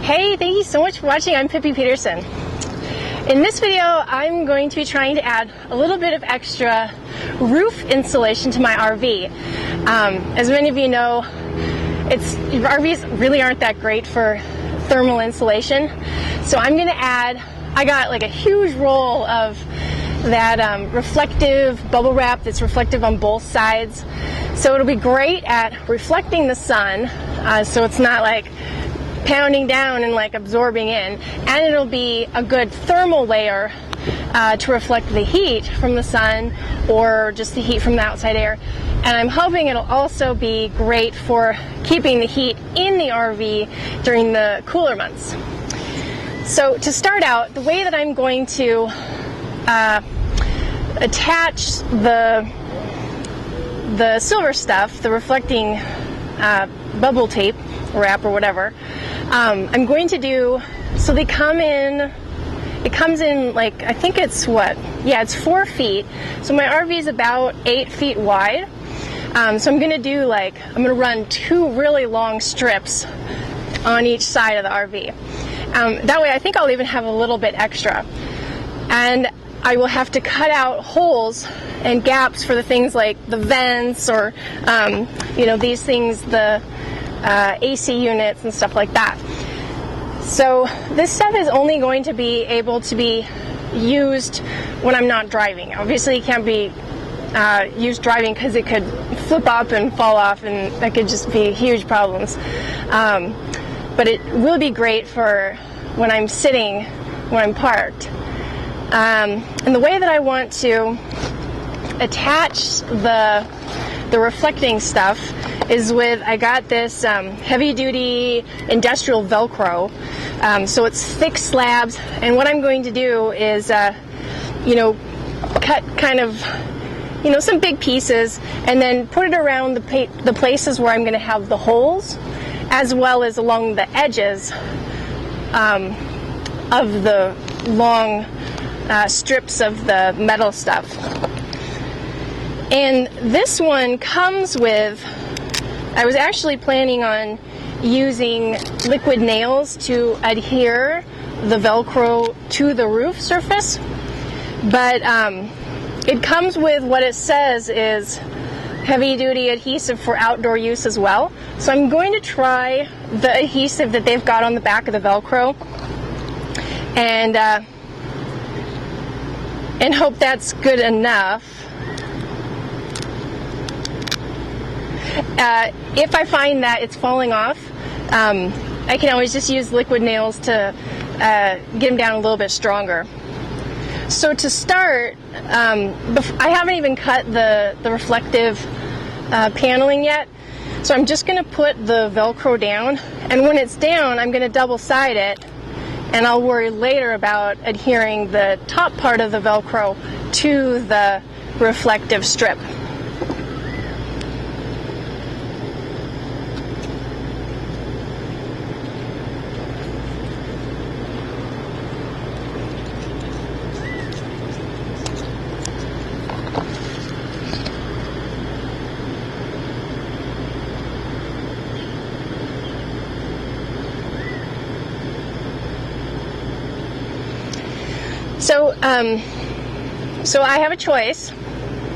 Hey, thank you so much for watching. I'm Pippi Peterson. In this video, I'm going to be trying to add a little bit of extra roof insulation to my RV. As many of you know, RVs really aren't that great for thermal insulation. So I'm going to add, I got like a huge roll of that reflective bubble wrap that's reflective on both sides. So it'll be great at reflecting the sun, so it's not like pounding down and like absorbing in, and it'll be a good thermal layer to reflect the heat from the sun or just the heat from the outside air. And I'm hoping it'll also be great for keeping the heat in the RV during the cooler months. So to start out, the way that I'm going to attach the silver stuff, the reflecting bubble tape wrap or whatever, I'm going to do, so they come in, it comes in like, I think it's it's 4 feet. So my RV is about 8 feet wide. So I'm going to do I'm going to run 2 really long strips on each side of the RV. That way I think I'll even have a little bit extra. And I will have to cut out holes and gaps for the things like the vents or, these things, the AC units and stuff like that. So this stuff is only going to be able to be used when I'm not driving. Obviously it can't be used driving because it could flip up and fall off, and that could just be huge problems. But it will be great for when I'm sitting, when I'm parked. And the way that I want to attach the reflecting stuff is with, I got this heavy duty industrial velcro. So it's thick slabs, and what I'm going to do is cut kind of some big pieces and then put it around the places where I'm going to have the holes, as well as along the edges of the long strips of the metal stuff. And this one comes with, I was actually planning on using liquid nails to adhere the Velcro to the roof surface, but it comes with what it says is heavy duty adhesive for outdoor use as well. So I'm going to try the adhesive that they've got on the back of the Velcro and hope that's good enough. If I find that it's falling off, I can always just use liquid nails to get them down a little bit stronger. So to start, I haven't even cut the reflective paneling yet, so I'm just going to put the Velcro down, and when it's down I'm going to double side it, and I'll worry later about adhering the top part of the Velcro to the reflective strip. So I have a choice.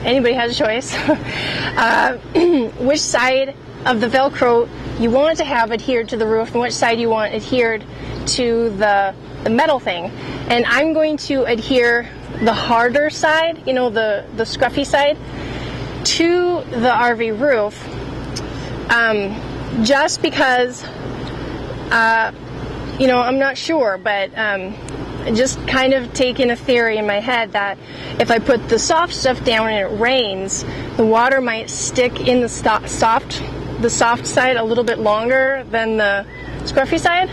Anybody has a choice. Which side of the Velcro you want to have adhered to the roof and which side you want adhered to the metal thing. And I'm going to adhere the harder side, the scruffy side, to the RV roof, just because, I'm not sure, but just kind of taking a theory in my head that if I put the soft stuff down and it rains, the water might stick in the soft side a little bit longer than the scruffy side.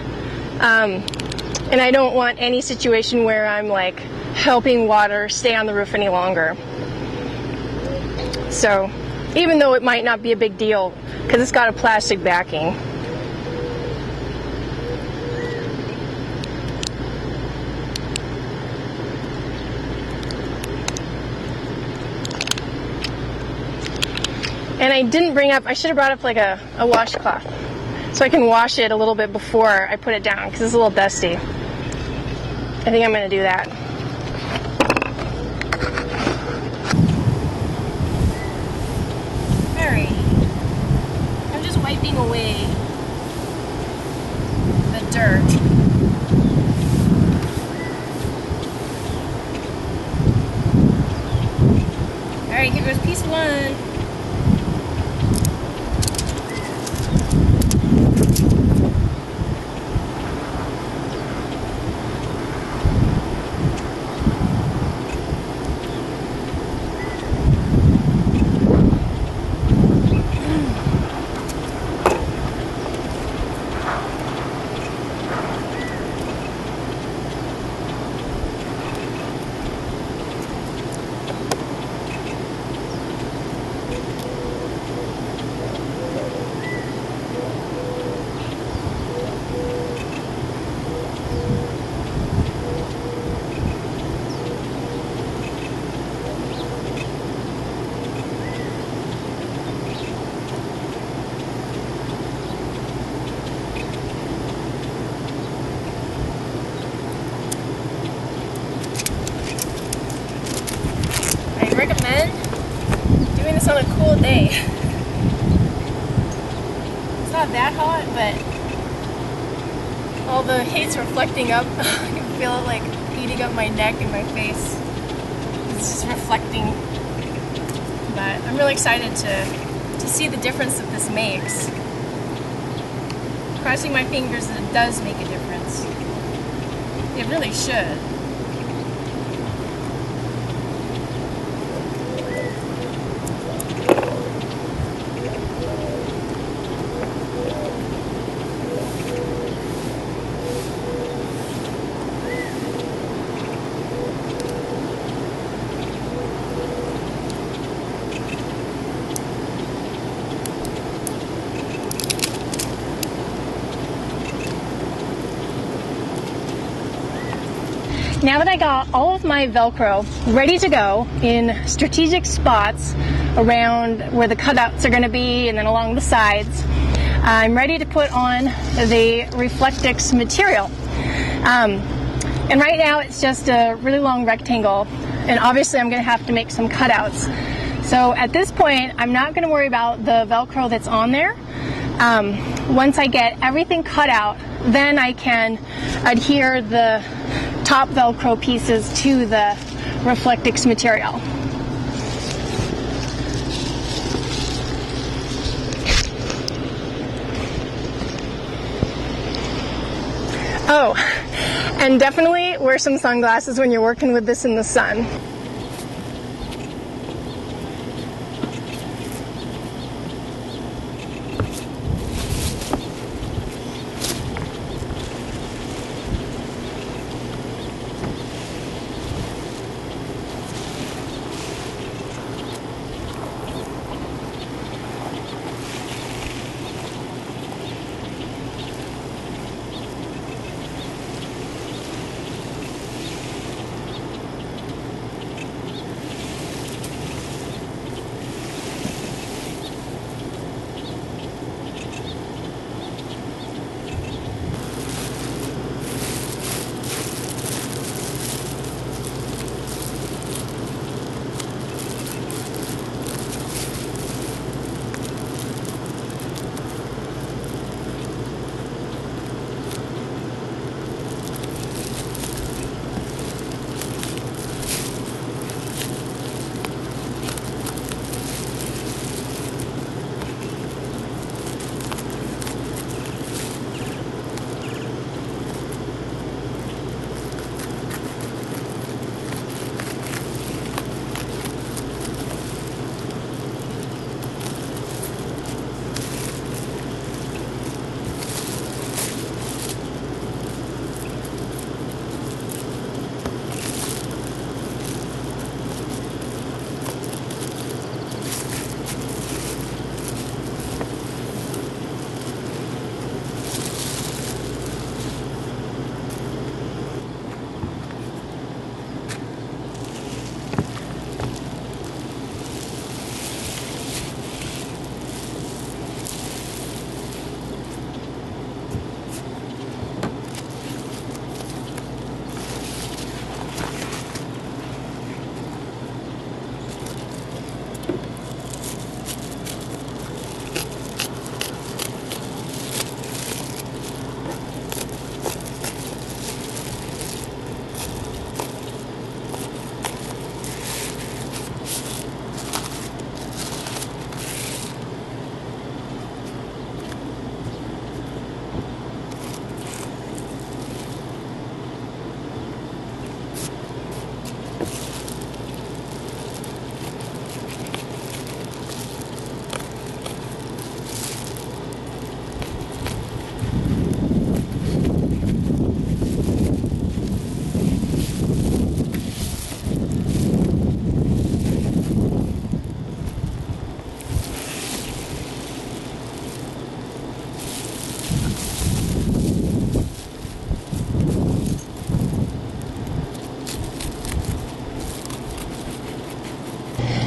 And I don't want any situation where I'm like helping water stay on the roof any longer. So even though it might not be a big deal because it's got a plastic backing. And I didn't bring up, I should have brought up like a washcloth. so I can wash it a little bit before I put it down because it's a little dusty. I think I'm going to do that. Alright, I'm just wiping away the dirt. Alright, here goes piece one. I recommend doing this on a cool day. It's not that hot, but all the heat's reflecting up. I can feel it like eating up my neck and my face. It's just reflecting. But I'm really excited to see the difference that this makes. Crossing my fingers that it does make a difference. It really should. Now that I got all of my Velcro ready to go in strategic spots around where the cutouts are going to be and then along the sides, I'm ready to put on the reflectix material. And right now it's just a really long rectangle, and obviously I'm going to have to make some cutouts. So at this point, I'm not going to worry about the Velcro that's on there. Once I get everything cut out, then I can adhere the top Velcro pieces to the reflectix material. Oh, and definitely wear some sunglasses when you're working with this in the sun.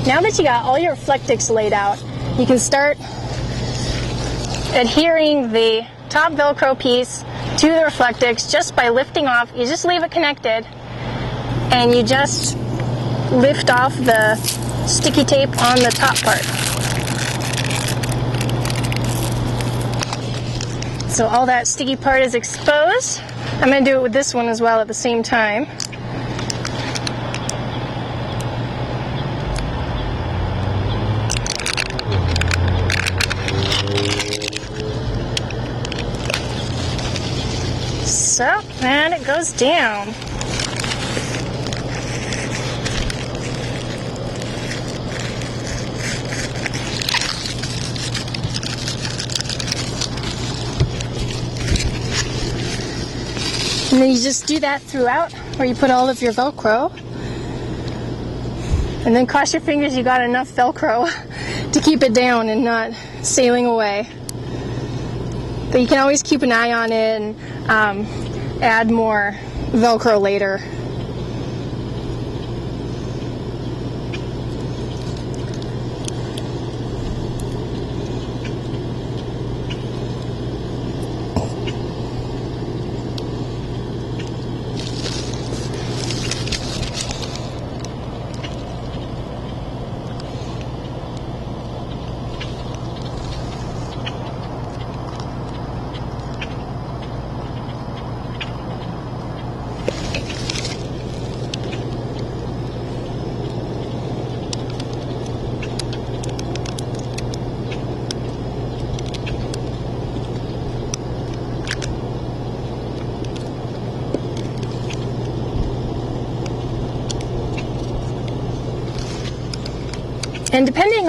now that you got all your reflectix laid out, you can start adhering the top Velcro piece to the reflectix just by lifting off. You just leave it connected and you just lift off the sticky tape on the top part. So all that sticky part is exposed. I'm going to do it with this one as well at the same time. So, and it goes down. And then you just do that throughout, where you put all of your Velcro. And then cross your fingers you got enough Velcro to keep it down and not sailing away. But you can always keep an eye on it and add more Velcro later. And depending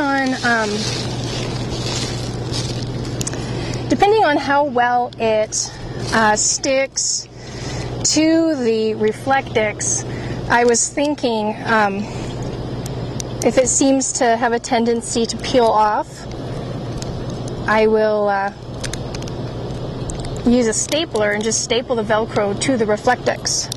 on how well it sticks to the reflectix, I was thinking if it seems to have a tendency to peel off, I will use a stapler and just staple the Velcro to the reflectix.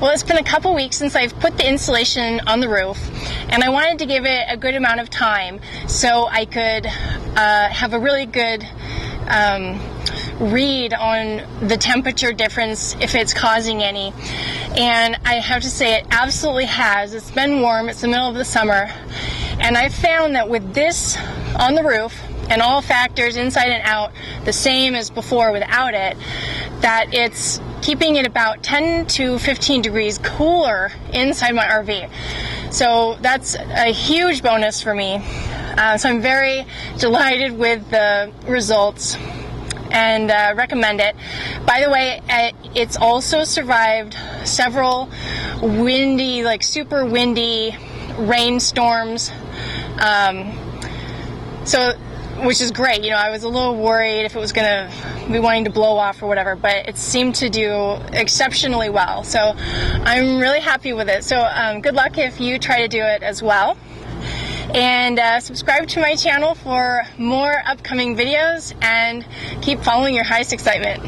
Well, it's been a couple weeks since I've put the insulation on the roof, and I wanted to give it a good amount of time so I could have a really good read on the temperature difference, if it's causing any. And I have to say, it absolutely has. It's been warm, it's the middle of the summer, and I found that with this on the roof and all factors inside and out the same as before without it, that it's keeping it about 10 to 15 degrees cooler inside my RV. So that's a huge bonus for me. So I'm very delighted with the results and recommend it. By the way, it's also survived several windy, like super windy rainstorms, which is great. You know, I was a little worried if it was gonna be wanting to blow off or whatever, but it seemed to do exceptionally well. So I'm really happy with it. So good luck if you try to do it as well. And subscribe to my channel for more upcoming videos, and keep following your highest excitement.